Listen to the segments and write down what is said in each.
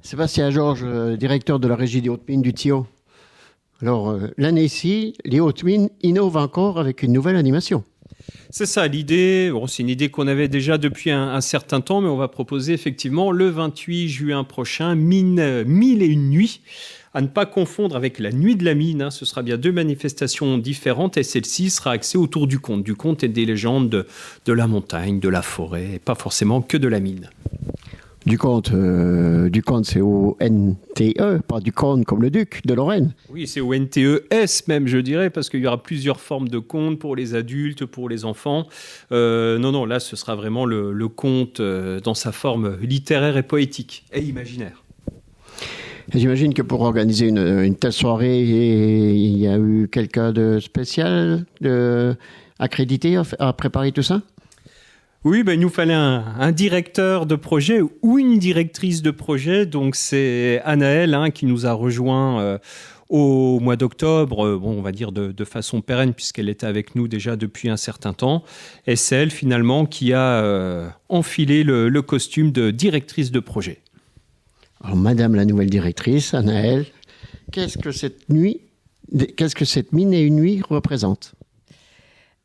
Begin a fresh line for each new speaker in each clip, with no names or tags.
Sébastien Georges, directeur de la régie des Hautes-Mines du Thillot. Alors, l'année-ci, les Hautes-Mines innovent encore avec une nouvelle animation.
C'est ça l'idée. Bon, c'est une idée qu'on avait déjà depuis un certain temps, mais on va proposer effectivement le 28 juin prochain, Mille et une nuits. À ne pas confondre avec la nuit de la mine. Ce sera bien deux manifestations différentes et celle-ci sera axée autour du conte et des légendes de la montagne, de la forêt, et pas forcément que de la mine.
Du conte, c'est au NTE, pas du conte comme le duc de Lorraine.
Oui, c'est au NTES même, je dirais, parce qu'il y aura plusieurs formes de contes pour les adultes, pour les enfants. Non, là, ce sera vraiment le conte dans sa forme littéraire et poétique et imaginaire.
Et j'imagine que pour organiser une telle soirée, il y a eu quelqu'un de spécial, accrédité à préparer tout ça ?
Oui, il nous fallait un directeur de projet ou une directrice de projet. Donc, c'est Anaëlle qui nous a rejoint au mois d'octobre, on va dire de façon pérenne, puisqu'elle était avec nous déjà depuis un certain temps. Et c'est elle, finalement, qui a enfilé le costume de directrice de projet.
Alors, Madame la nouvelle directrice, Anaëlle, qu'est-ce que cette mine et une nuit représente ?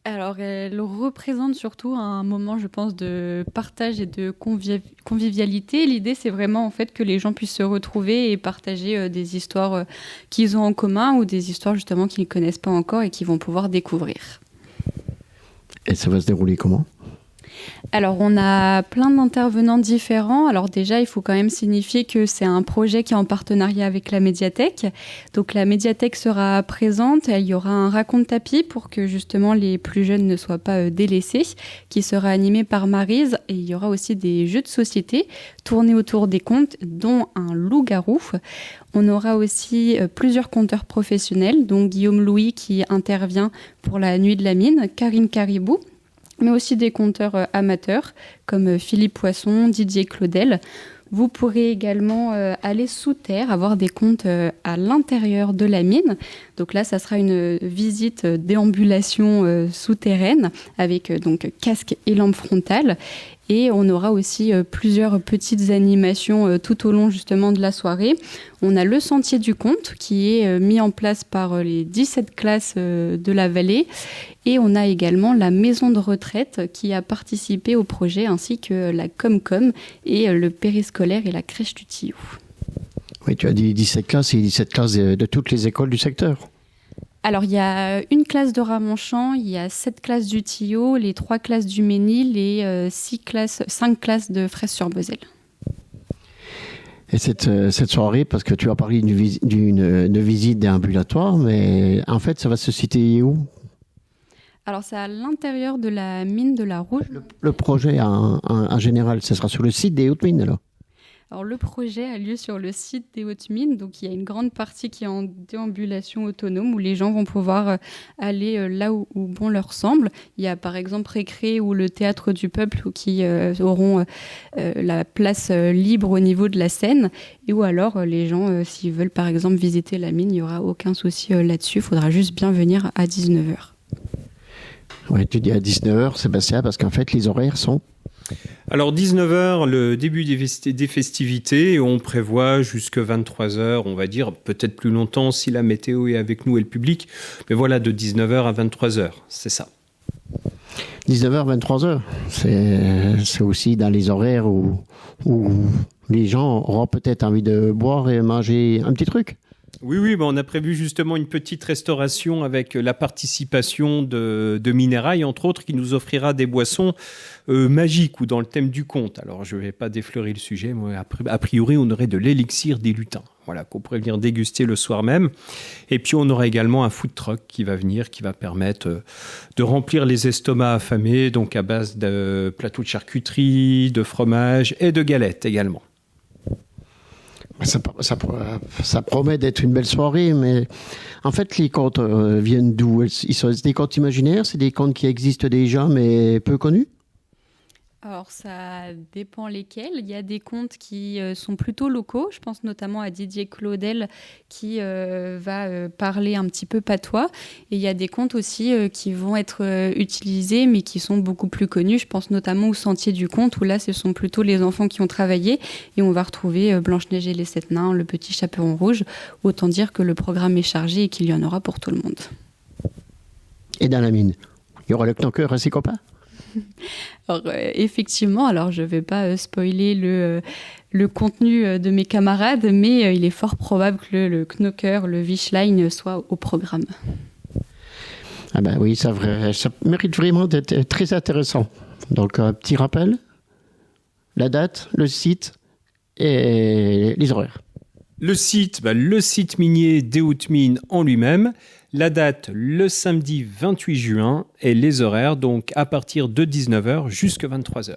Alors, elle représente surtout un moment, je pense, de partage et de convivialité. L'idée, c'est vraiment en fait que les gens puissent se retrouver et partager des histoires qu'ils ont en commun ou des histoires justement qu'ils ne connaissent pas encore et qu'ils vont pouvoir découvrir.
Et ça va se dérouler comment ?
Alors, on a plein d'intervenants différents. Alors déjà, il faut quand même signifier que c'est un projet qui est en partenariat avec la médiathèque. Donc, la médiathèque sera présente. Il y aura un raconte-tapis pour que justement les plus jeunes ne soient pas délaissés, qui sera animé par Maryse. Et il y aura aussi des jeux de société tournés autour des contes, dont un loup-garou. On aura aussi plusieurs conteurs professionnels, donc Guillaume Louis qui intervient pour la nuit de la mine, Karine Caribou, mais aussi des conteurs amateurs comme Philippe Poisson, Didier Claudel. Vous pourrez également aller sous terre, avoir des contes à l'intérieur de la mine. Donc là, ça sera une visite déambulation souterraine avec donc casque et lampe frontale. Et on aura aussi plusieurs petites animations tout au long justement de la soirée. On a le Sentier du Conte qui est mis en place par les 17 classes de la vallée. Et on a également la maison de retraite qui a participé au projet, ainsi que la Comcom et le périscolaire et la crèche du Thillot.
Oui, tu as dit 17 classes, et 17 classes de toutes les écoles du secteur.
Alors, il y a une classe de Ramonchamp, il y a 7 classes du Thillot, les 3 classes du Ménil et 5 classes de Fraisse-sur-Boselle.
Et cette soirée, parce que tu as parlé d'une visite déambulatoire, mais en fait, ça va se situer où ?
Alors, c'est à l'intérieur de la mine de la Rouge.
Le projet en général, ce sera sur le site des Hautes-Mines, alors ?
Alors, le projet a lieu sur le site des Hautes-Mines. Donc, il y a une grande partie qui est en déambulation autonome où les gens vont pouvoir aller là où bon leur semble. Il y a par exemple Récré ou le Théâtre du Peuple qui auront la place libre au niveau de la scène. Et ou alors, les gens, s'ils veulent par exemple visiter la mine, il n'y aura aucun souci là-dessus. Il faudra juste bien venir à 19h.
Oui, tu dis à 19h, Sébastien, parce qu'en fait, les horaires sont...
Alors 19h, le début des festivités, on prévoit jusqu'à 23h, on va dire, peut-être plus longtemps si la météo est avec nous et le public, mais voilà, de 19h à 23h, c'est ça.
19h, 23h, c'est aussi dans les horaires où les gens auront peut-être envie de boire et manger un petit truc.
Oui, on a prévu justement une petite restauration avec la participation de Minérail, entre autres, qui nous offrira des boissons magiques ou dans le thème du conte. Alors, je ne vais pas défleurer le sujet, mais a priori, on aurait de l'élixir des lutins, voilà, qu'on pourrait venir déguster le soir même. Et puis, on aura également un food truck qui va venir, qui va permettre de remplir les estomacs affamés, donc à base de plateaux de charcuterie, de fromage et de galettes également.
Ça promet d'être une belle soirée, mais en fait, les contes viennent d'où ? Ils sont des contes imaginaires, c'est des contes qui existent déjà, mais peu connus ?
Alors, ça dépend lesquels. Il y a des contes qui sont plutôt locaux. Je pense notamment à Didier Claudel qui va parler un petit peu patois. Et il y a des contes aussi qui vont être utilisés, mais qui sont beaucoup plus connus. Je pense notamment au Sentier du Conte, où là, ce sont plutôt les enfants qui ont travaillé. Et on va retrouver Blanche-Neige et les 7 nains, Le Petit Chaperon Rouge. Autant dire que le programme est chargé et qu'il y en aura pour tout le monde.
Et dans la mine, il y aura le knocker et ses copains?
Alors, effectivement, alors je ne vais pas spoiler le contenu de mes camarades, mais il est fort probable que le knocker, le Wischlein soit au programme.
Ah ben oui, ça mérite vraiment d'être très intéressant. Donc, un petit rappel, la date, le site et les horaires.
Le site minier des Hautes-Mines en lui-même. La date, le samedi 28 juin, et les horaires, donc à partir de 19h jusqu'à 23h.